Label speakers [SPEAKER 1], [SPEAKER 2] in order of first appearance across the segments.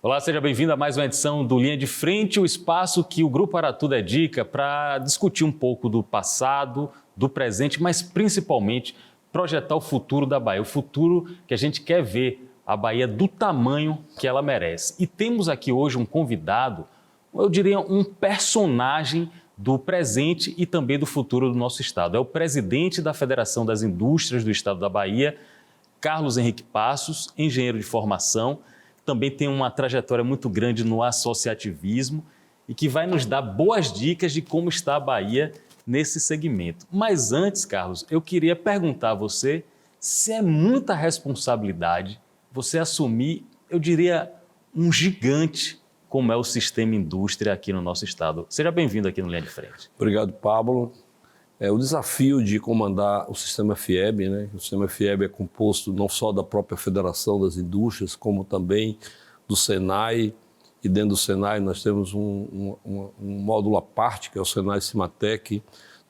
[SPEAKER 1] Olá, seja bem-vindo a mais uma edição do Linha de Frente, o espaço que o Grupo Aratu dedica para discutir um pouco do passado, do presente, mas principalmente projetar o futuro da Bahia, o futuro que a gente quer ver a Bahia do tamanho que ela merece. E temos aqui hoje um convidado, eu diria um personagem do presente e também do futuro do nosso estado. É o presidente da Federação das Indústrias do Estado da Bahia, Carlos Henrique Passos, engenheiro de formação, também tem uma trajetória muito grande no associativismo e que vai nos dar boas dicas de como está a Bahia nesse segmento. Mas antes, Carlos, eu queria perguntar a você se é muita responsabilidade você assumir, eu diria, um gigante como é o sistema indústria aqui no nosso estado. Seja bem-vindo aqui no Linha de Frente.
[SPEAKER 2] Obrigado, Pablo. O desafio de comandar o sistema FIEB, né? O sistema FIEB é composto não só da própria Federação das Indústrias, como também do Senai, e dentro do Senai nós temos um módulo à parte, que é o Senai Cimatec,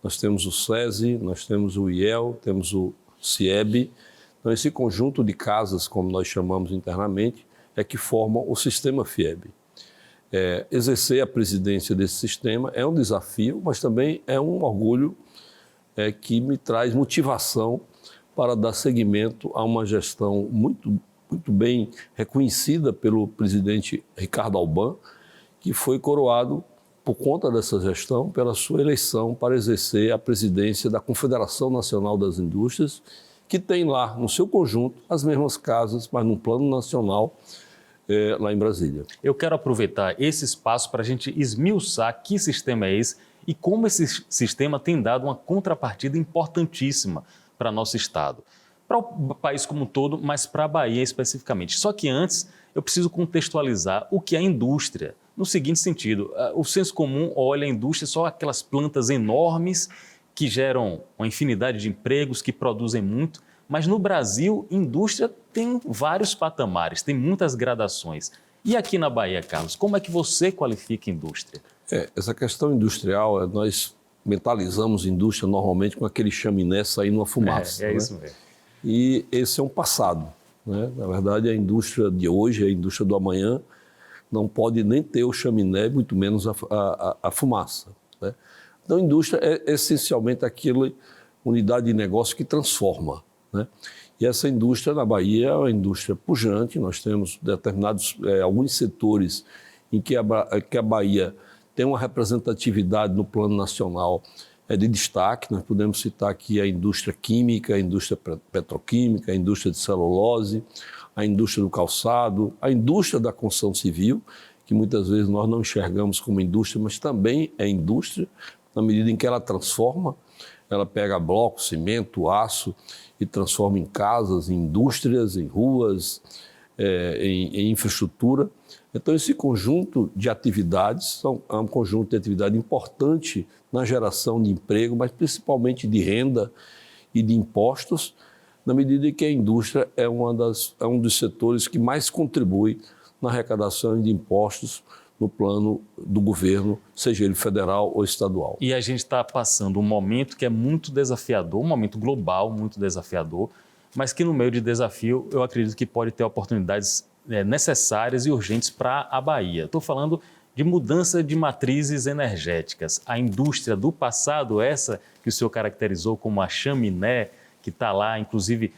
[SPEAKER 2] nós temos o SESI, nós temos o IEL, temos o CIEB. Então, esse conjunto de casas, como nós chamamos internamente, é que formam o sistema FIEB. Exercer a presidência desse sistema é um desafio, mas também é um orgulho que me traz motivação para dar seguimento a uma gestão muito bem reconhecida pelo presidente Ricardo Alban, que foi coroado por conta dessa gestão pela sua eleição para exercer a presidência da Confederação Nacional das Indústrias, que tem lá no seu conjunto as mesmas casas, mas num plano nacional, lá em Brasília.
[SPEAKER 1] Eu quero aproveitar esse espaço para a gente esmiuçar que sistema é esse e como esse sistema tem dado uma contrapartida importantíssima para nosso estado, para o país como um todo, mas para a Bahia especificamente. Só que antes eu preciso contextualizar o que é a indústria, no seguinte sentido: o senso comum olha a indústria só aquelas plantas enormes que geram uma infinidade de empregos, que produzem muito, mas no Brasil, indústria tem vários patamares, tem muitas gradações. E aqui na Bahia, Carlos, como é que você qualifica indústria?
[SPEAKER 2] Essa questão industrial, nós mentalizamos indústria normalmente com aquele chaminé saindo uma fumaça.
[SPEAKER 1] Isso mesmo.
[SPEAKER 2] E esse é um passado, né? Na verdade, a indústria de hoje, a indústria do amanhã, não pode nem ter o chaminé, muito menos a fumaça, né? Então, a indústria é essencialmente aquela unidade de negócio que transforma, né? E essa indústria na Bahia é uma indústria pujante. Nós temos determinados, alguns setores em que a Bahia tem uma representatividade no plano nacional de destaque. Nós podemos citar aqui a indústria química, a indústria petroquímica, a indústria de celulose, a indústria do calçado, a indústria da construção civil, que muitas vezes nós não enxergamos como indústria, mas também é indústria, na medida em que ela transforma. Ela pega bloco, cimento, aço e transforma em casas, em indústrias, em ruas, em infraestrutura. Então, esse conjunto de atividades é um conjunto de atividade importante na geração de emprego, mas principalmente de renda e de impostos, na medida em que a indústria é um dos setores que mais contribui na arrecadação de impostos no plano do governo, seja ele federal ou estadual.
[SPEAKER 1] E a gente está passando um momento que é muito desafiador, um momento global muito desafiador, mas que no meio de desafio eu acredito que pode ter oportunidades necessárias e urgentes para a Bahia. Estou falando de mudança de matrizes energéticas. A indústria do passado, essa que o senhor caracterizou como a chaminé, que está lá, inclusive,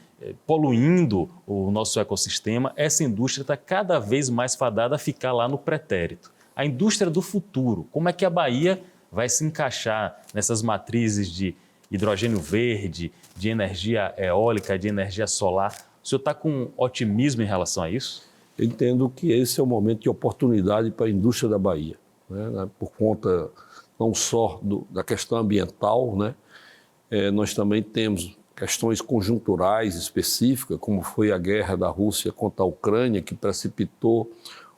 [SPEAKER 1] poluindo o nosso ecossistema, essa indústria está cada vez mais fadada a ficar lá no pretérito. A indústria do futuro, como é que a Bahia vai se encaixar nessas matrizes de hidrogênio verde, de energia eólica, de energia solar? O senhor está com otimismo em relação a isso?
[SPEAKER 2] Eu entendo que esse é o momento de oportunidade para a indústria da Bahia, né? Por conta não só da questão ambiental, né? Nós também temos questões conjunturais específicas, como foi a guerra da Rússia contra a Ucrânia, que precipitou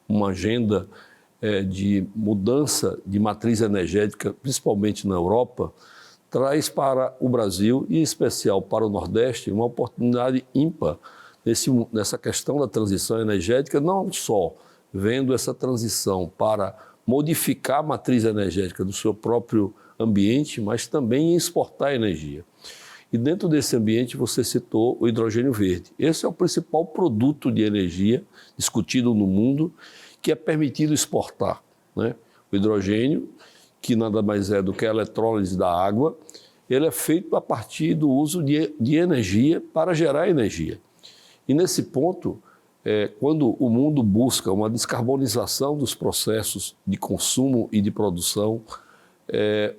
[SPEAKER 2] uma agenda de mudança de matriz energética, principalmente na Europa, traz para o Brasil, e em especial para o Nordeste, uma oportunidade ímpar nessa questão da transição energética, não só vendo essa transição para modificar a matriz energética do seu próprio ambiente, mas também em exportar energia. E dentro desse ambiente você citou o hidrogênio verde. Esse é o principal produto de energia discutido no mundo, que é permitido exportar, né? O hidrogênio, que nada mais é do que a eletrólise da água, ele é feito a partir do uso de energia para gerar energia. E nesse ponto, quando o mundo busca uma descarbonização dos processos de consumo e de produção,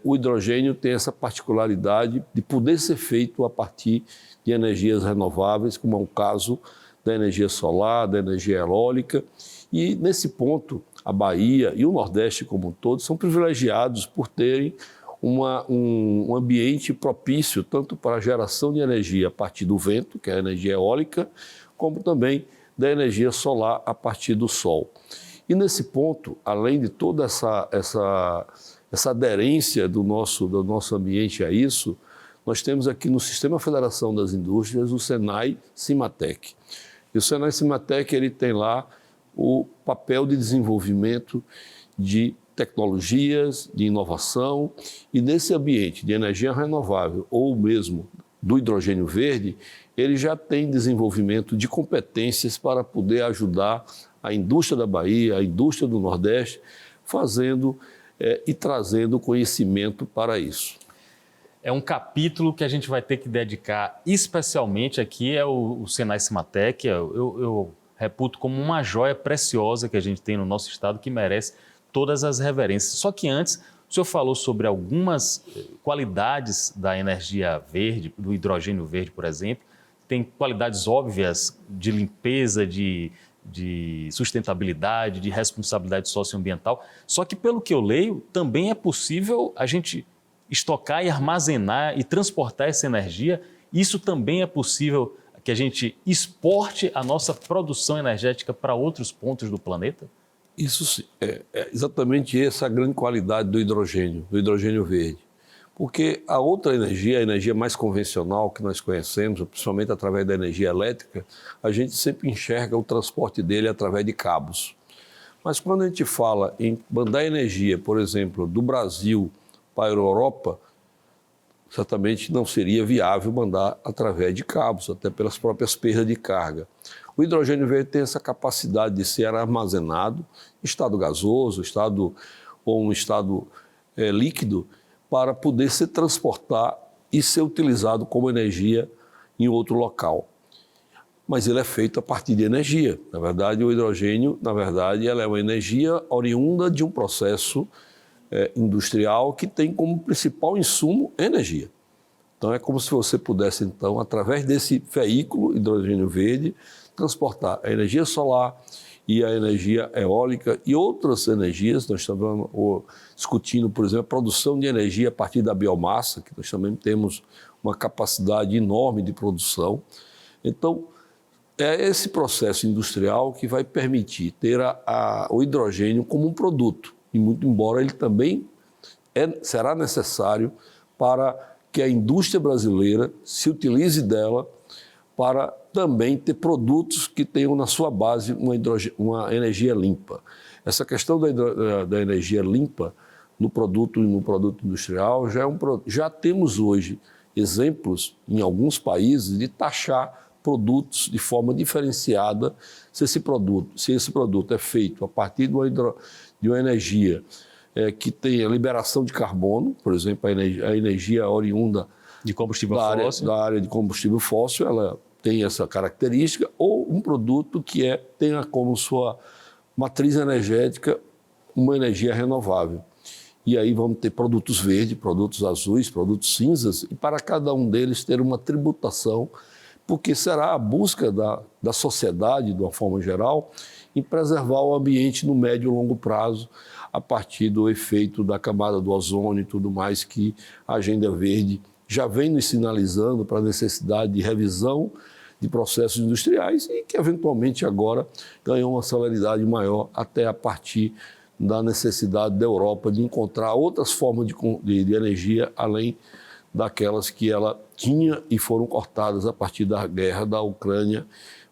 [SPEAKER 2] o hidrogênio tem essa particularidade de poder ser feito a partir de energias renováveis, como é o caso da energia solar, da energia eólica. E nesse ponto, a Bahia e o Nordeste como um todo são privilegiados por terem um ambiente propício tanto para a geração de energia a partir do vento, que é a energia eólica, como também da energia solar a partir do sol. E nesse ponto, além de toda essa aderência do nosso ambiente a isso, nós temos aqui no Sistema Federação das Indústrias o Senai-Cimatec. E o Senai-Cimatec ele tem lá o papel de desenvolvimento de tecnologias, de inovação, e nesse ambiente de energia renovável ou mesmo do hidrogênio verde, ele já tem desenvolvimento de competências para poder ajudar a indústria da Bahia, a indústria do Nordeste, fazendo e trazendo conhecimento para isso.
[SPEAKER 1] É um capítulo que a gente vai ter que dedicar especialmente aqui, o Senai-Cimatec. Eu reputo como uma joia preciosa que a gente tem no nosso estado, que merece todas as reverências. Só que antes, o senhor falou sobre algumas qualidades da energia verde, do hidrogênio verde, por exemplo. Tem qualidades óbvias de limpeza, de sustentabilidade, de responsabilidade socioambiental. Só que, pelo que eu leio, também é possível a gente estocar e armazenar e transportar essa energia. Isso também é possível que a gente exporte a nossa produção energética para outros pontos do planeta?
[SPEAKER 2] Isso é exatamente essa a grande qualidade do hidrogênio verde. Porque a outra energia, a energia mais convencional que nós conhecemos, principalmente através da energia elétrica, a gente sempre enxerga o transporte dele através de cabos. Mas quando a gente fala em mandar energia, por exemplo, do Brasil para a Europa, certamente não seria viável mandar através de cabos, até pelas próprias perdas de carga. O hidrogênio verde tem essa capacidade de ser armazenado em estado gasoso, ou um estado líquido, para poder se transportar e ser utilizado como energia em outro local. Mas ele é feito a partir de energia. Na verdade, o hidrogênio, ela é uma energia oriunda de um processo industrial que tem como principal insumo energia. Então, é como se você pudesse, então, através desse veículo hidrogênio verde, transportar a energia solar e a energia eólica e outras energias. Nós estamos discutindo, por exemplo, a produção de energia a partir da biomassa, que nós também temos uma capacidade enorme de produção. Então, é esse processo industrial que vai permitir ter o hidrogênio como um produto. E muito embora ele também será necessário para que a indústria brasileira se utilize dela para também ter produtos que tenham na sua base uma energia limpa. Essa questão da energia limpa no produto industrial já temos hoje exemplos em alguns países de taxar produtos de forma diferenciada se esse produto é feito a partir de uma energia que tem a liberação de carbono, por exemplo, a energia oriunda
[SPEAKER 1] de combustível fóssil.
[SPEAKER 2] Da área de combustível fóssil, ela tem essa característica, ou um produto que tenha como sua matriz energética uma energia renovável. E aí vamos ter produtos verdes, produtos azuis, produtos cinzas, e para cada um deles ter uma tributação, porque será a busca da sociedade, de uma forma geral, em preservar o ambiente no médio e longo prazo, a partir do efeito da camada do ozônio e tudo mais que a Agenda Verde já vem nos sinalizando para a necessidade de revisão de processos industriais e que, eventualmente, agora ganhou uma celeridade maior até a partir da necessidade da Europa de encontrar outras formas de energia além daquelas que ela tinha e foram cortadas a partir da guerra da Ucrânia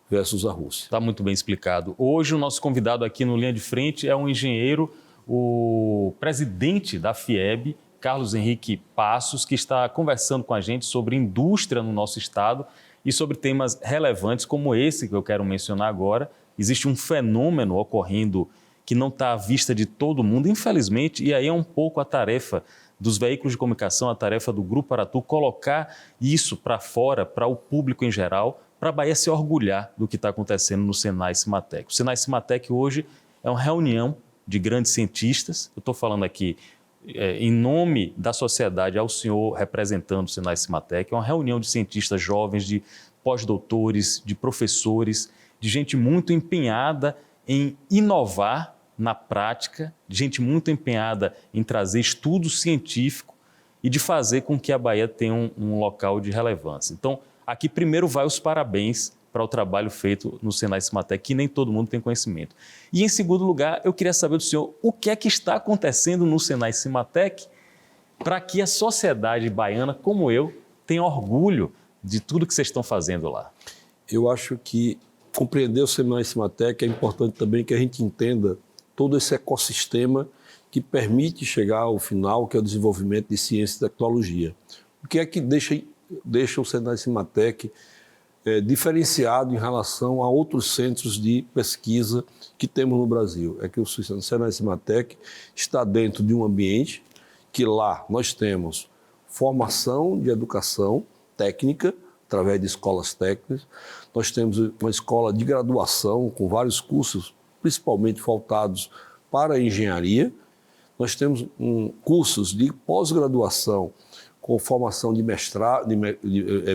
[SPEAKER 2] versus a Rússia.
[SPEAKER 1] Está muito bem explicado. Hoje o nosso convidado aqui no Linha de Frente é um engenheiro, o presidente da FIEB, Carlos Henrique Passos, que está conversando com a gente sobre indústria no nosso estado e sobre temas relevantes como esse que eu quero mencionar agora. Existe um fenômeno ocorrendo que não está à vista de todo mundo, infelizmente, e aí é um pouco a tarefa dos veículos de comunicação, a tarefa do Grupo Aratu, colocar isso para fora, para o público em geral, para a Bahia se orgulhar do que está acontecendo no Senai Cimatec. O Senai Cimatec hoje é uma reunião de grandes cientistas, eu estou falando aqui em nome da sociedade ao senhor representando o Senai Cimatec, é uma reunião de cientistas jovens, de pós-doutores, de professores, de gente muito empenhada em inovar na prática, de gente muito empenhada em trazer estudo científico e de fazer com que a Bahia tenha um local de relevância. Então, aqui primeiro vai os parabéns para o trabalho feito no Senai Cimatec, que nem todo mundo tem conhecimento. E em segundo lugar, eu queria saber do senhor o que é que está acontecendo no Senai Cimatec para que a sociedade baiana, como eu, tenha orgulho de tudo que vocês estão fazendo lá.
[SPEAKER 2] Eu acho que compreender o Senai Cimatec é importante também que a gente entenda todo esse ecossistema que permite chegar ao final, que é o desenvolvimento de ciência e tecnologia. O que é que deixa o Senai Cimatec diferenciado em relação a outros centros de pesquisa que temos no Brasil? É que o Senai Cimatec está dentro de um ambiente que lá nós temos formação de educação técnica, através de escolas técnicas, nós temos uma escola de graduação com vários cursos, principalmente voltados para a engenharia, nós temos cursos de pós-graduação com formação de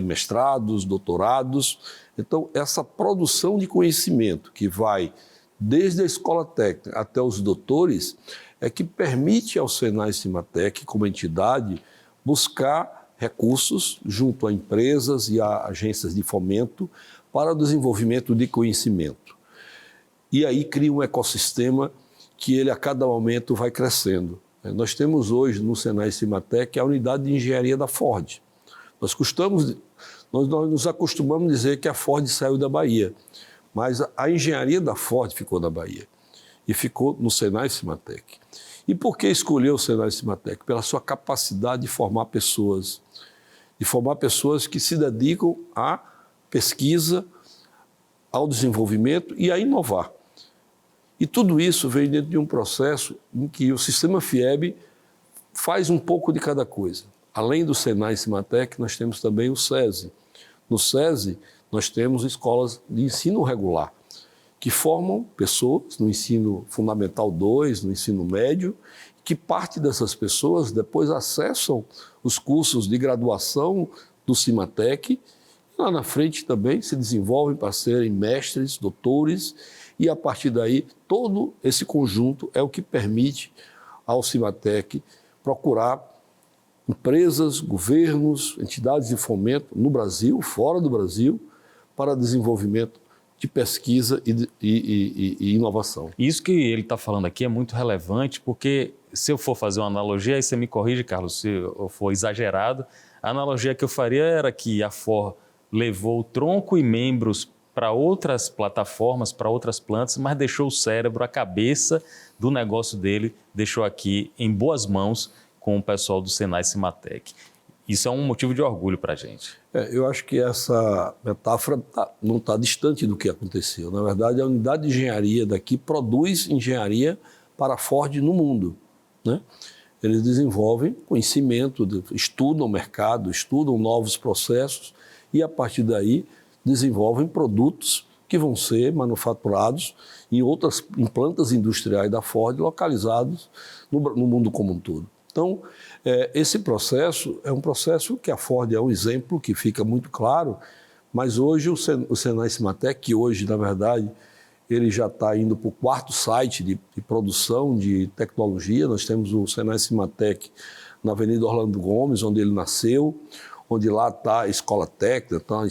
[SPEAKER 2] mestrados, doutorados. Então, essa produção de conhecimento que vai desde a escola técnica até os doutores é que permite ao Senai Cimatec, como entidade, buscar recursos junto a empresas e a agências de fomento para o desenvolvimento de conhecimento. E aí cria um ecossistema que ele a cada momento vai crescendo. Nós temos hoje no Senai Cimatec a unidade de engenharia da Ford. Nós nos acostumamos a dizer que a Ford saiu da Bahia, mas a engenharia da Ford ficou na Bahia e ficou no Senai Cimatec. E por que escolher o Senai Cimatec? Pela sua capacidade de formar pessoas que se dedicam à pesquisa, ao desenvolvimento e a inovar. E tudo isso vem dentro de um processo em que o sistema FIEB faz um pouco de cada coisa. Além do Senai Cimatec, nós temos também o SESI. No SESI, nós temos escolas de ensino regular, que formam pessoas no ensino fundamental 2, no ensino médio, que parte dessas pessoas depois acessam os cursos de graduação do Cimatec, e lá na frente também se desenvolvem para serem mestres, doutores, e a partir daí todo esse conjunto é o que permite ao Cimatec procurar empresas, governos, entidades de fomento no Brasil, fora do Brasil, para desenvolvimento de pesquisa e inovação.
[SPEAKER 1] Isso que ele está falando aqui é muito relevante, porque se eu for fazer uma analogia, aí você me corrige, Carlos, se eu for exagerado, a analogia que eu faria era que a Ford levou o tronco e membros para outras plataformas, para outras plantas, mas deixou o cérebro, a cabeça do negócio dele, deixou aqui em boas mãos com o pessoal do Senai Cimatec. Isso é um motivo de orgulho para a gente.
[SPEAKER 2] Eu acho que essa metáfora não está distante do que aconteceu. Na verdade, a unidade de engenharia daqui produz engenharia para a Ford no mundo, né? Eles desenvolvem conhecimento, estudam o mercado, estudam novos processos e, a partir daí, desenvolvem produtos que vão ser manufaturados em plantas industriais da Ford localizados no mundo como um todo. Então, esse processo é um processo que a Ford é um exemplo que fica muito claro, mas hoje o Senai Cimatec, que hoje, na verdade, ele já está indo para o 4º site de produção de tecnologia. Nós temos o Senai Cimatec na Avenida Orlando Gomes, onde ele nasceu, onde lá está a escola técnica, tá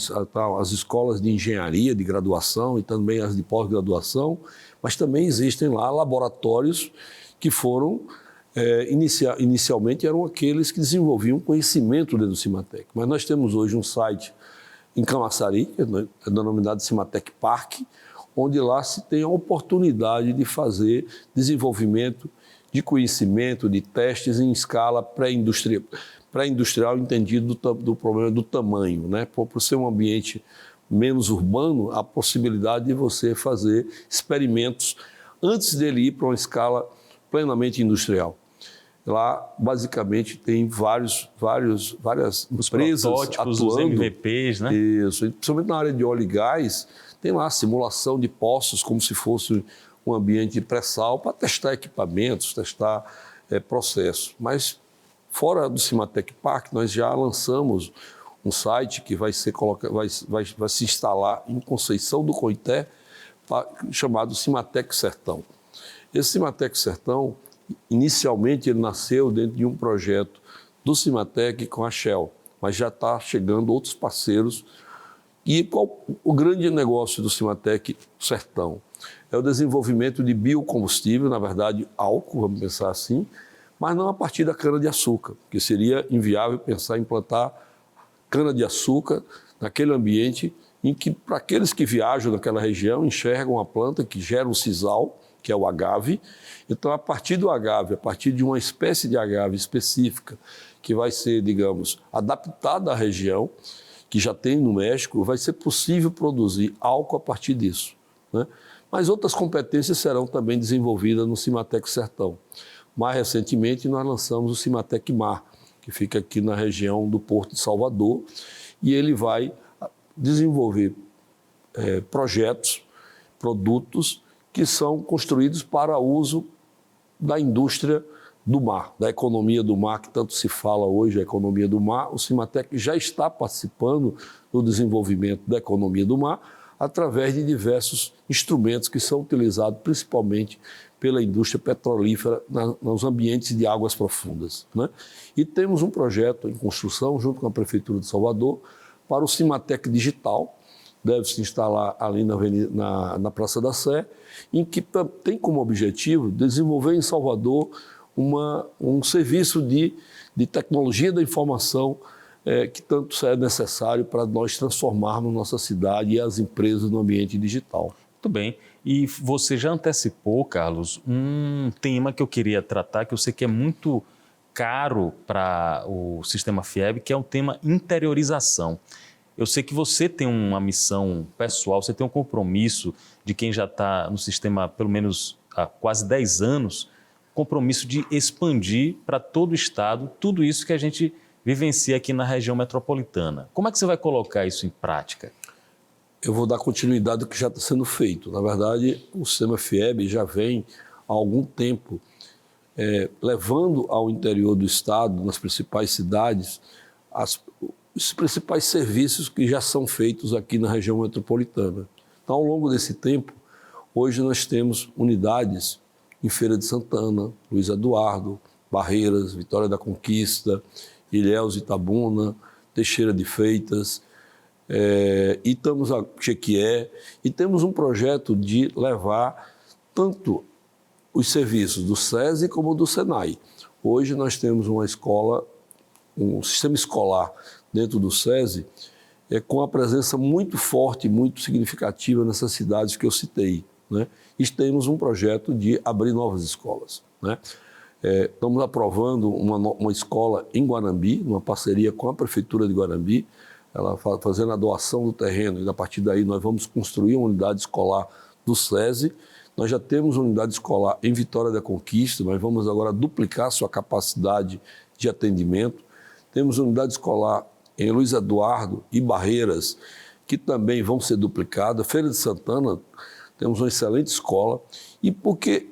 [SPEAKER 2] as escolas de engenharia, de graduação e também as de pós-graduação, mas também existem lá laboratórios que foram, inicialmente eram aqueles que desenvolviam conhecimento dentro do Cimatec. Mas nós temos hoje um site em Camaçari, que é denominado Cimatec Park, onde lá se tem a oportunidade de fazer desenvolvimento de conhecimento, de testes em escala pré-industrial, entendido do problema do tamanho, né? Por ser um ambiente menos urbano, a possibilidade de você fazer experimentos antes dele ir para uma escala plenamente industrial. Lá, basicamente, tem várias empresas
[SPEAKER 1] protótipos,
[SPEAKER 2] atuando.
[SPEAKER 1] Os MVPs, né?
[SPEAKER 2] Isso, principalmente na área de óleo e gás, tem lá simulação de poços como se fosse um ambiente de pré-sal para testar equipamentos, testar processos. Mas, fora do Cimatec Park, nós já lançamos um site que vai se instalar em Conceição do Coité, chamado Cimatec Sertão. Esse Cimatec Sertão, inicialmente, ele nasceu dentro de um projeto do Cimatec com a Shell, mas já está chegando outros parceiros. E qual o grande negócio do Cimatec Sertão? É o desenvolvimento de biocombustível, na verdade, álcool, vamos pensar assim, mas não a partir da cana-de-açúcar, porque seria inviável pensar em plantar cana-de-açúcar naquele ambiente em que, para aqueles que viajam naquela região, enxergam a planta que gera um sisal, que é o agave. Então, a partir do agave, a partir de uma espécie de agave específica, que vai ser, digamos, adaptada à região, que já tem no México, vai ser possível produzir álcool a partir disso, né? Mas outras competências serão também desenvolvidas no Cimatec Sertão. Mais recentemente, nós lançamos o Cimatec Mar, que fica aqui na região do Porto de Salvador, e ele vai desenvolver projetos, produtos que são construídos para uso da indústria do mar, da economia do mar, que tanto se fala hoje, a economia do mar. O Cimatec já está participando do desenvolvimento da economia do mar através de diversos instrumentos que são utilizados principalmente pela indústria petrolífera nos ambientes de águas profundas, né? E temos um projeto em construção, junto com a Prefeitura de Salvador, para o Cimatec Digital, deve se instalar ali na Praça da Sé, em que tem como objetivo desenvolver em Salvador um serviço de tecnologia da informação que tanto é necessário para nós transformarmos nossa cidade e as empresas no ambiente digital.
[SPEAKER 1] Muito bem. E você já antecipou, Carlos, um tema que eu queria tratar, que eu sei que é muito caro para o sistema FIEB, que é o tema interiorização. Eu sei que você tem uma missão pessoal, você tem um compromisso de quem já está no sistema pelo menos há quase 10 anos, compromisso de expandir para todo o estado tudo isso que a gente vivencia aqui na região metropolitana. Como é que você vai colocar isso em prática?
[SPEAKER 2] Eu vou dar continuidade ao que já está sendo feito. Na verdade, o sistema FIEB já vem há algum tempo levando ao interior do estado, nas principais cidades, os principais serviços que já são feitos aqui na região metropolitana. Então, ao longo desse tempo, hoje nós temos unidades em Feira de Santana, Luiz Eduardo, Barreiras, Vitória da Conquista, Ilhéus, Itabuna, Teixeira de Freitas, e estamos a Jequié, e temos um projeto de levar tanto os serviços do SESI como do SENAI. Hoje nós temos uma escola, um sistema escolar dentro do SESI, com a presença muito forte, muito significativa nessas cidades que eu citei, né? E temos um projeto de abrir novas escolas, né? Estamos aprovando uma escola em Guarambi, numa parceria com a Prefeitura de Guarambi, ela fazendo a doação do terreno, e a partir daí nós vamos construir uma unidade escolar do SESI. Nós já temos uma unidade escolar em Vitória da Conquista, nós vamos agora duplicar sua capacidade de atendimento. Temos uma unidade escolar em Luiz Eduardo e Barreiras, que também vão ser duplicadas. Feira de Santana, temos uma excelente escola. E por que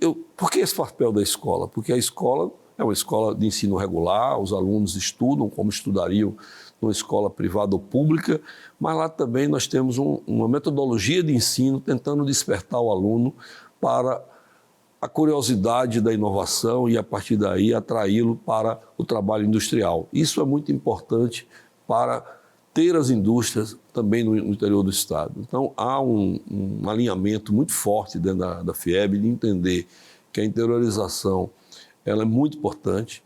[SPEAKER 2] esse papel da escola? Porque a escola é uma escola de ensino regular, os alunos estudam como estudariam numa escola privada ou pública, mas lá também nós temos uma metodologia de ensino tentando despertar o aluno para a curiosidade da inovação e, a partir daí, atraí-lo para o trabalho industrial. Isso é muito importante para ter as indústrias também no interior do estado. Então, há um alinhamento muito forte dentro da FIEB de entender que a interiorização ela é muito importante.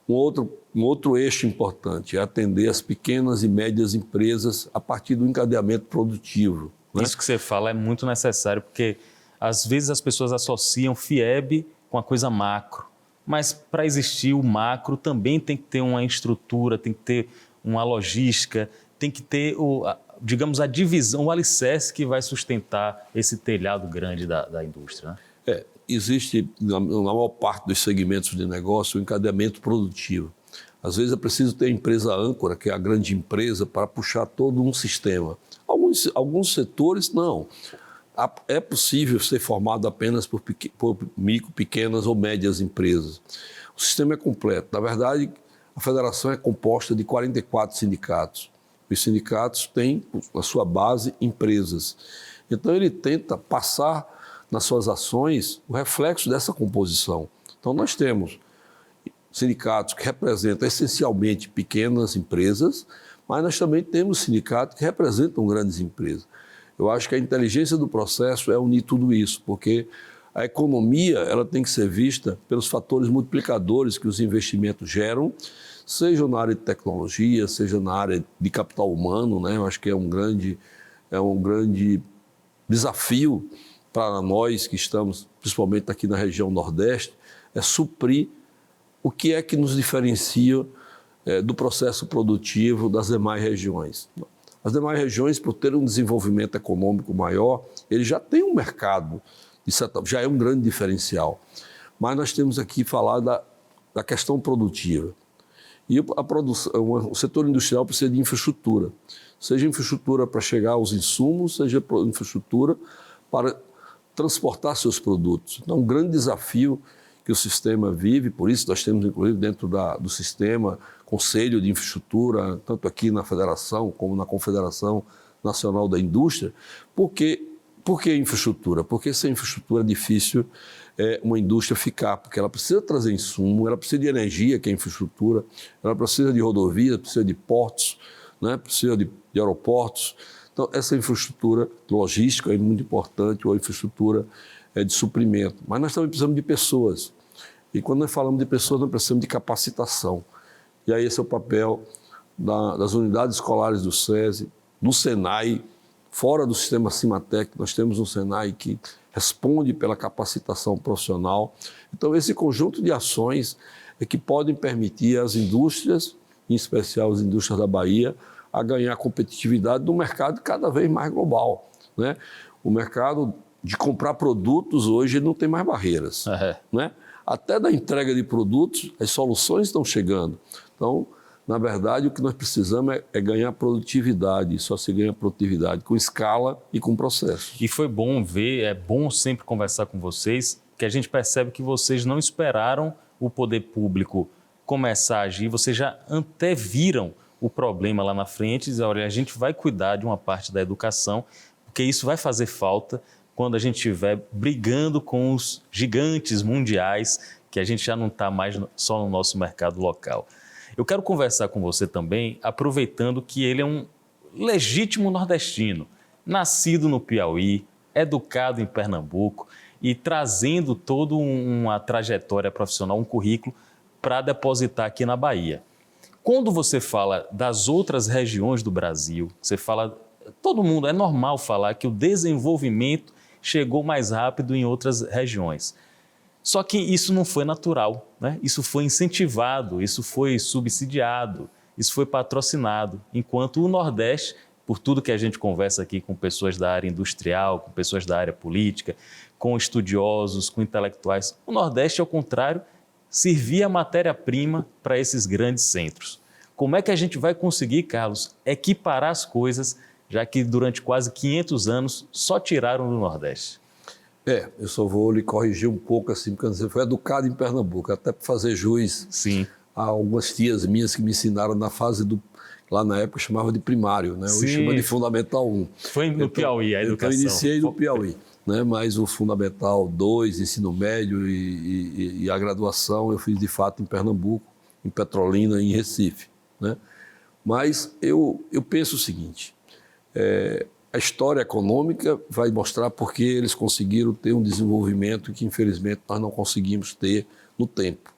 [SPEAKER 2] Um outro eixo importante é atender as pequenas e médias empresas a partir do encadeamento produtivo, né?
[SPEAKER 1] Isso que você fala é muito necessário, porque às vezes as pessoas associam FIEB com a coisa macro, mas para existir o macro também tem que ter uma estrutura, tem que ter uma logística, tem que ter, digamos, a divisão, o alicerce que vai sustentar esse telhado grande da indústria, né?
[SPEAKER 2] existe, na maior parte dos segmentos de negócio, o encadeamento produtivo. Às vezes é preciso ter a empresa âncora, que é a grande empresa, para puxar todo um sistema. Alguns setores, não. É possível ser formado apenas por micro, pequenas ou médias empresas. O sistema é completo. Na verdade, a federação é composta de 44 sindicatos. Os sindicatos têm, na sua base, empresas. Então, ele tenta passar nas suas ações o reflexo dessa composição. Então, nós temos sindicatos que representam essencialmente pequenas empresas, mas nós também temos sindicatos que representam grandes empresas. Eu acho que a inteligência do processo é unir tudo isso, porque a economia ela tem que ser vista pelos fatores multiplicadores que os investimentos geram, seja na área de tecnologia, seja na área de capital humano, né? Eu acho que é um grande desafio para nós que estamos, principalmente aqui na região Nordeste, é suprir o que é que nos diferencia do processo produtivo das demais regiões. As demais regiões, por ter um desenvolvimento econômico maior, ele já tem um mercado, já é um grande diferencial. Mas nós temos aqui que falar da questão produtiva. E o setor industrial precisa de infraestrutura, seja infraestrutura para chegar aos insumos, seja infraestrutura para transportar seus produtos. Então, um grande desafio que o sistema vive, por isso nós temos, inclusive, dentro do sistema, Conselho de Infraestrutura, tanto aqui na Federação como na Confederação Nacional da Indústria. Por que infraestrutura? Porque sem infraestrutura é difícil uma indústria ficar, porque ela precisa trazer insumo, ela precisa de energia, que é infraestrutura, ela precisa de rodovias, precisa de portos, né? Precisa de aeroportos. Então, essa infraestrutura logística é muito importante, ou a infraestrutura de suprimento. Mas nós também precisamos de pessoas. E quando nós falamos de pessoas, nós precisamos de capacitação. E aí esse é o papel das unidades escolares do SESI, do SENAI, fora do sistema Cimatec, nós temos um SENAI que responde pela capacitação profissional. Então, esse conjunto de ações é que podem permitir às indústrias, em especial as indústrias da Bahia, a ganhar competitividade no mercado cada vez mais global, né? O mercado de comprar produtos hoje não tem mais barreiras, né? Até da entrega de produtos, as soluções estão chegando. Então, na verdade, o que nós precisamos é ganhar produtividade, só se ganha produtividade com escala e com processo.
[SPEAKER 1] E foi bom ver, é bom sempre conversar com vocês, que a gente percebe que vocês não esperaram o poder público começar a agir, vocês já anteviram o problema lá na frente e dizer, olha, a gente vai cuidar de uma parte da educação, porque isso vai fazer falta quando a gente estiver brigando com os gigantes mundiais, que a gente já não está mais só no nosso mercado local. Eu quero conversar com você também, aproveitando que ele é um legítimo nordestino, nascido no Piauí, educado em Pernambuco e trazendo toda uma trajetória profissional, um currículo para depositar aqui na Bahia. Quando você fala das outras regiões do Brasil, você fala, todo mundo, é normal falar que o desenvolvimento chegou mais rápido em outras regiões. Só que isso não foi natural, né? Isso foi incentivado, isso foi subsidiado, isso foi patrocinado, enquanto o Nordeste, por tudo que a gente conversa aqui com pessoas da área industrial, com pessoas da área política, com estudiosos, com intelectuais, o Nordeste, ao contrário, servia matéria-prima para esses grandes centros. Como é que a gente vai conseguir, Carlos, equiparar as coisas, já que durante quase 500 anos só tiraram do Nordeste?
[SPEAKER 2] Eu só vou lhe corrigir um pouco, assim, porque você foi educado em Pernambuco, até para fazer jus.
[SPEAKER 1] Sim.
[SPEAKER 2] A algumas tias minhas que me ensinaram na fase lá na época chamava de primário, né? Hoje chama de Fundamental 1.
[SPEAKER 1] Foi no Piauí a educação.
[SPEAKER 2] Então, eu iniciei no Piauí, né? Mas o Fundamental 2, ensino médio e a graduação eu fiz de fato em Pernambuco, em Petrolina e em Recife, né? Mas eu penso o seguinte, a história econômica vai mostrar porque eles conseguiram ter um desenvolvimento que, infelizmente, nós não conseguimos ter no tempo.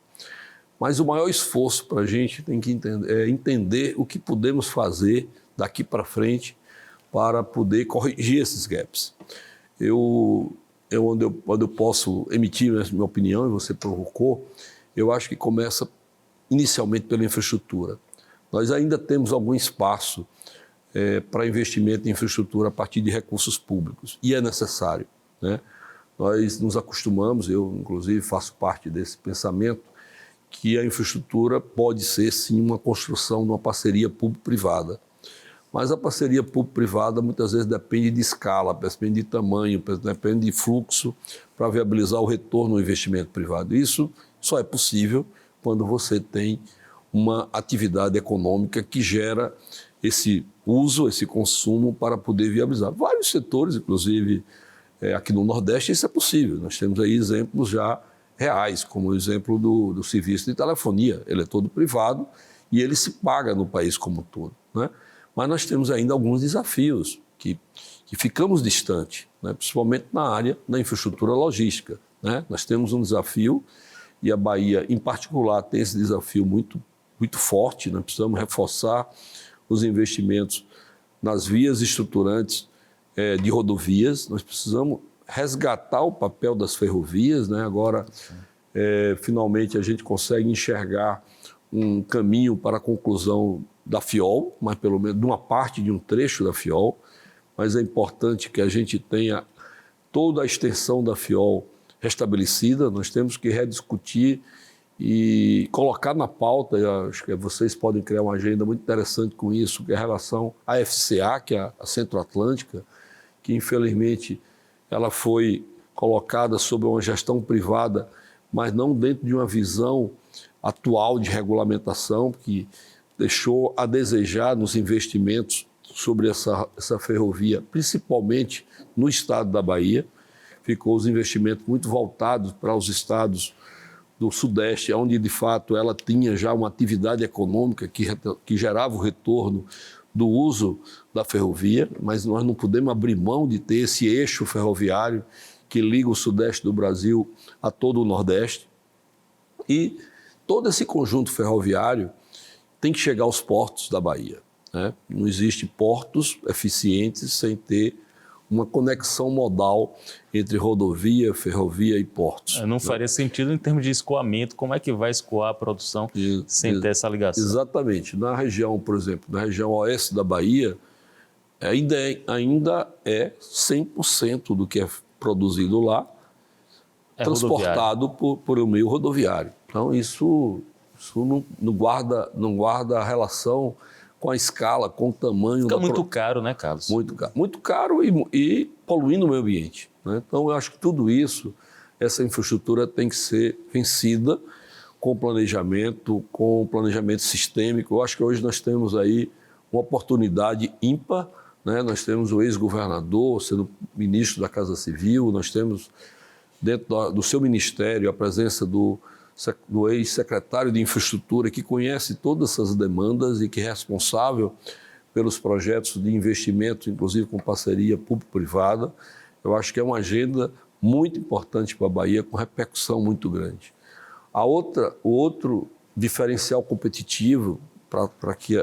[SPEAKER 2] Mas o maior esforço para a gente tem que entender o que podemos fazer daqui para frente para poder corrigir esses gaps. Onde eu posso emitir a minha opinião, e você provocou, eu acho que começa inicialmente pela infraestrutura. Nós ainda temos algum espaço para investimento em infraestrutura a partir de recursos públicos, e é necessário, né? Nós nos acostumamos, eu inclusive faço parte desse pensamento, que a infraestrutura pode ser sim uma construção de uma parceria público-privada. Mas a parceria público-privada muitas vezes depende de escala, depende de tamanho, depende de fluxo para viabilizar o retorno ao investimento privado. Isso só é possível quando você tem uma atividade econômica que gera esse uso, esse consumo para poder viabilizar. Vários setores, inclusive aqui no Nordeste, isso é possível. Nós temos aí exemplos já reais, como o exemplo do serviço de telefonia. Ele é todo privado e ele se paga no país como um todo, né? Mas nós temos ainda alguns desafios que ficamos distantes, né? Principalmente na área da infraestrutura logística, né? Nós temos um desafio e a Bahia, em particular, tem esse desafio muito, muito forte. Nós precisamos reforçar os investimentos nas vias estruturantes de rodovias. Nós precisamos resgatar o papel das ferrovias, né? Agora, finalmente, a gente consegue enxergar um caminho para a conclusão da FIOL, mas pelo menos de uma parte de um trecho da FIOL, mas é importante que a gente tenha toda a extensão da FIOL restabelecida. Nós temos que rediscutir e colocar na pauta, acho que vocês podem criar uma agenda muito interessante com isso, que é a relação à FCA, que é a Centro-Atlântica, que infelizmente ela foi colocada sob uma gestão privada, mas não dentro de uma visão atual de regulamentação, que deixou a desejar nos investimentos sobre essa ferrovia, principalmente no estado da Bahia. Ficou os investimentos muito voltados para os estados do Sudeste, onde de fato ela tinha já uma atividade econômica que gerava o retorno do uso da ferrovia, mas nós não podemos abrir mão de ter esse eixo ferroviário que liga o Sudeste do Brasil a todo o Nordeste. E todo esse conjunto ferroviário tem que chegar aos portos da Bahia, né? Não existe portos eficientes sem ter uma conexão modal entre rodovia, ferrovia e portos.
[SPEAKER 1] Não faria sentido em termos de escoamento. Como é que vai escoar a produção sem ter essa ligação?
[SPEAKER 2] Exatamente. Na região, por exemplo, na região oeste da Bahia, ainda é 100% do que é produzido lá transportado por um meio rodoviário. Então, isso não guarda relação com a escala, com o tamanho.
[SPEAKER 1] Fica muito caro, né, Carlos?
[SPEAKER 2] Muito caro e poluindo o meio ambiente, né? Então, eu acho que tudo isso, essa infraestrutura tem que ser vencida com planejamento sistêmico. Eu acho que hoje nós temos aí uma oportunidade ímpar, né? Nós temos o ex-governador sendo ministro da Casa Civil, nós temos dentro do seu ministério a presença do ex-secretário de Infraestrutura, que conhece todas essas demandas e que é responsável pelos projetos de investimento, inclusive com parceria público-privada. Eu acho que é uma agenda muito importante para a Bahia, com repercussão muito grande. O outro diferencial competitivo para que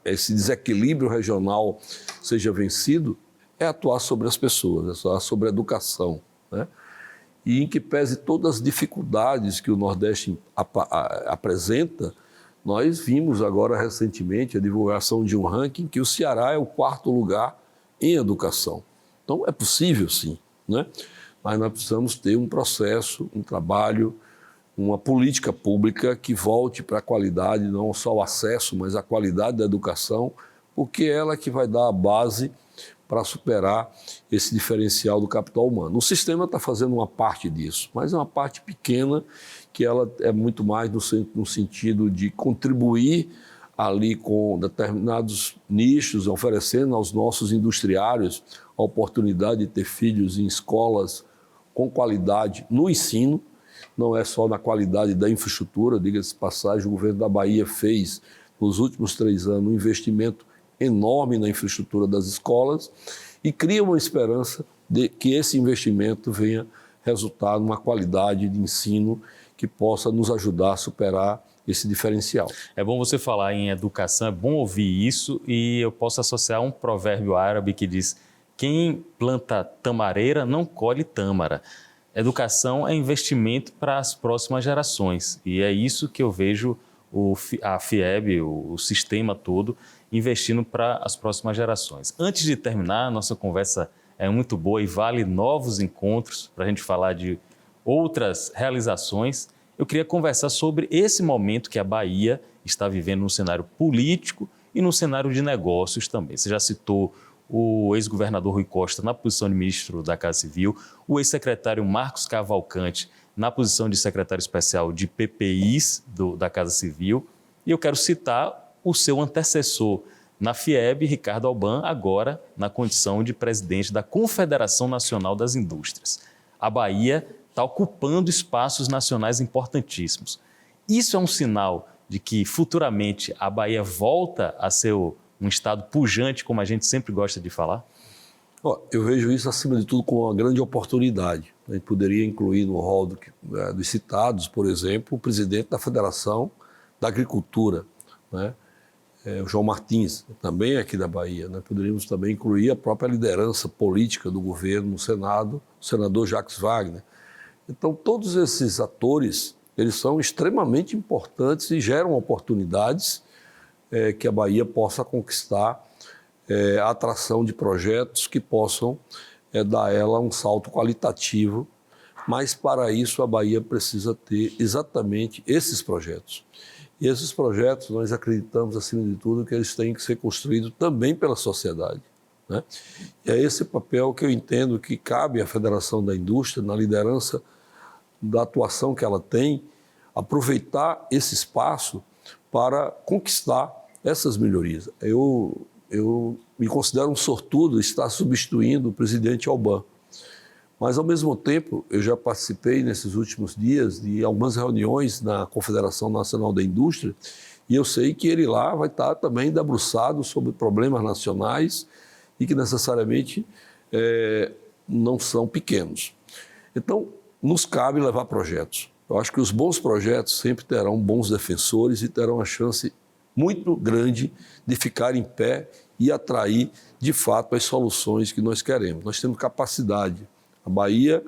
[SPEAKER 2] esse desequilíbrio regional seja vencido é atuar sobre as pessoas, é atuar sobre a educação, né? E em que pese todas as dificuldades que o Nordeste apresenta, nós vimos agora recentemente a divulgação de um ranking que o Ceará é o 4º lugar em educação. Então é possível sim, né? Mas nós precisamos ter um processo, um trabalho, uma política pública que volte para a qualidade, não só o acesso, mas a qualidade da educação, porque é ela que vai dar a base para superar esse diferencial do capital humano. O sistema está fazendo uma parte disso, mas é uma parte pequena, que ela é muito mais no sentido de contribuir ali com determinados nichos, oferecendo aos nossos industriários a oportunidade de ter filhos em escolas com qualidade no ensino. Não é só na qualidade da infraestrutura, diga-se de passagem, o governo da Bahia fez, nos últimos 3 anos, um investimento enorme na infraestrutura das escolas e cria uma esperança de que esse investimento venha resultar numa qualidade de ensino que possa nos ajudar a superar esse diferencial.
[SPEAKER 1] É bom você falar em educação, é bom ouvir isso, e eu posso associar um provérbio árabe que diz: quem planta tamareira não colhe tâmara. Educação é investimento para as próximas gerações, e é isso que eu vejo a FIEB, o sistema todo, investindo para as próximas gerações. Antes de terminar a nossa conversa é muito boa e vale novos encontros para a gente falar de outras realizações. Eu queria conversar sobre esse momento que a Bahia está vivendo no cenário político e no cenário de negócios também. Você já citou o ex-governador Rui Costa na posição de ministro da Casa Civil, o ex-secretário Marcos Cavalcante na posição de secretário especial de PPIs da Casa Civil. E eu quero citar o seu antecessor na FIEB, Ricardo Alban, agora na condição de presidente da Confederação Nacional das Indústrias. A Bahia está ocupando espaços nacionais importantíssimos. Isso é um sinal de que futuramente a Bahia volta a ser um estado pujante, como a gente sempre gosta de falar?
[SPEAKER 2] Eu vejo isso, acima de tudo, como uma grande oportunidade. A gente poderia incluir no rol dos citados, por exemplo, o presidente da Federação da Agricultura, né? O João Martins, também aqui da Bahia. Né? Poderíamos também incluir a própria liderança política do governo no Senado, o senador Jacques Wagner. Então, todos esses atores, eles são extremamente importantes e geram oportunidades que a Bahia possa conquistar a atração de projetos que possam dar a ela um salto qualitativo, mas para isso a Bahia precisa ter exatamente esses projetos. E esses projetos, nós acreditamos, acima de tudo, que eles têm que ser construídos também pela sociedade, né? E é esse papel que eu entendo que cabe à Federação da Indústria, na liderança da atuação que ela tem, aproveitar esse espaço para conquistar essas melhorias. Eu me considero um sortudo estar substituindo o presidente Alban. Mas, ao mesmo tempo, eu já participei nesses últimos dias de algumas reuniões na Confederação Nacional da Indústria e eu sei que ele lá vai estar também debruçado sobre problemas nacionais e que necessariamente não são pequenos. Então, nos cabe levar projetos. Eu acho que os bons projetos sempre terão bons defensores e terão a chance muito grande de ficar em pé e atrair, de fato, as soluções que nós queremos. Nós temos capacidade. A Bahia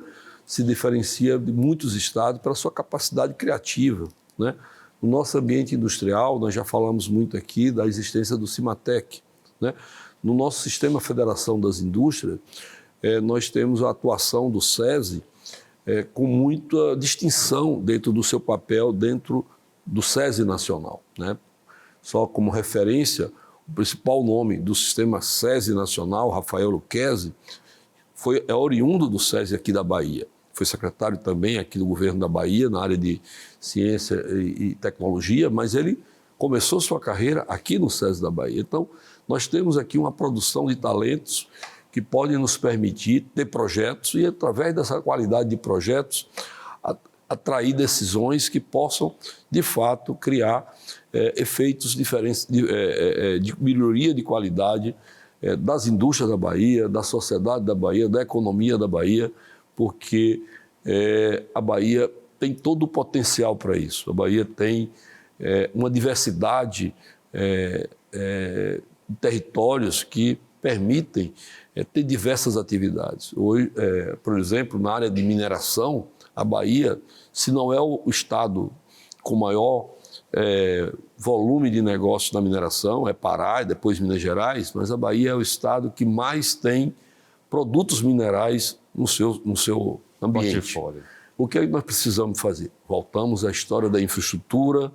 [SPEAKER 2] se diferencia de muitos estados pela sua capacidade criativa, né? No nosso ambiente industrial, nós já falamos muito aqui da existência do Cimatec, né? No nosso sistema Federação das Indústrias, nós temos a atuação do SESI com muita distinção dentro do seu papel dentro do SESI Nacional, né? Só como referência, o principal nome do sistema SESI Nacional, Rafael Lucchesi, é oriundo do SESI aqui da Bahia. Foi secretário também aqui do governo da Bahia, na área de ciência e tecnologia, mas ele começou sua carreira aqui no SESI da Bahia. Então, nós temos aqui uma produção de talentos que podem nos permitir ter projetos e, através dessa qualidade de projetos, atrair decisões que possam, de fato, criar efeitos diferentes de melhoria de qualidade das indústrias da Bahia, da sociedade da Bahia, da economia da Bahia, porque a Bahia tem todo o potencial para isso. A Bahia tem uma diversidade de territórios que permitem ter diversas atividades. Hoje, por exemplo, na área de mineração, a Bahia, se não é o estado com maior volume de negócios na mineração, é Pará e depois Minas Gerais, mas a Bahia é o estado que mais tem produtos minerais no seu ambiente.
[SPEAKER 1] Portfólio.
[SPEAKER 2] O que nós precisamos fazer? Voltamos à história da infraestrutura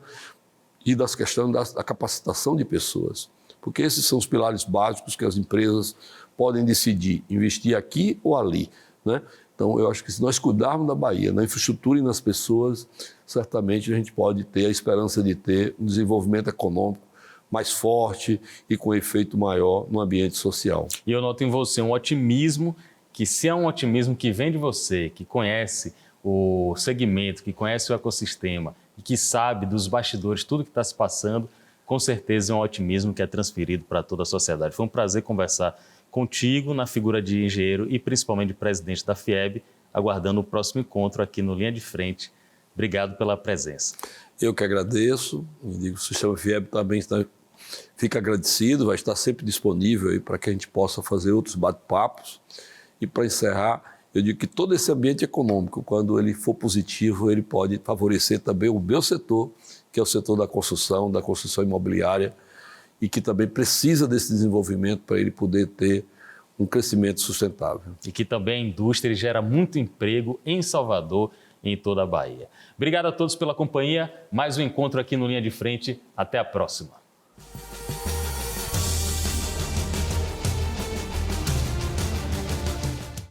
[SPEAKER 2] e das questões da capacitação de pessoas, porque esses são os pilares básicos que as empresas podem decidir investir aqui ou ali, né? Então, eu acho que se nós cuidarmos da Bahia, na infraestrutura e nas pessoas, certamente a gente pode ter a esperança de ter um desenvolvimento econômico mais forte e com efeito maior no ambiente social.
[SPEAKER 1] E eu noto em você um otimismo, que se é um otimismo que vem de você, que conhece o segmento, que conhece o ecossistema e que sabe dos bastidores, tudo que está se passando, com certeza é um otimismo que é transferido para toda a sociedade. Foi um prazer conversar contigo na figura de engenheiro e principalmente de presidente da FIEB, aguardando o próximo encontro aqui no Linha de Frente. Obrigado pela presença.
[SPEAKER 2] Eu que agradeço, o sistema FIEB também fica agradecido, vai estar sempre disponível para que a gente possa fazer outros bate-papos. E para encerrar, eu digo que todo esse ambiente econômico, quando ele for positivo, ele pode favorecer também o meu setor, que é o setor da construção imobiliária, e que também precisa desse desenvolvimento para ele poder ter um crescimento sustentável.
[SPEAKER 1] E que também a indústria gera muito emprego em Salvador e em toda a Bahia. Obrigado a todos pela companhia. Mais um encontro aqui no Linha de Frente. Até a próxima.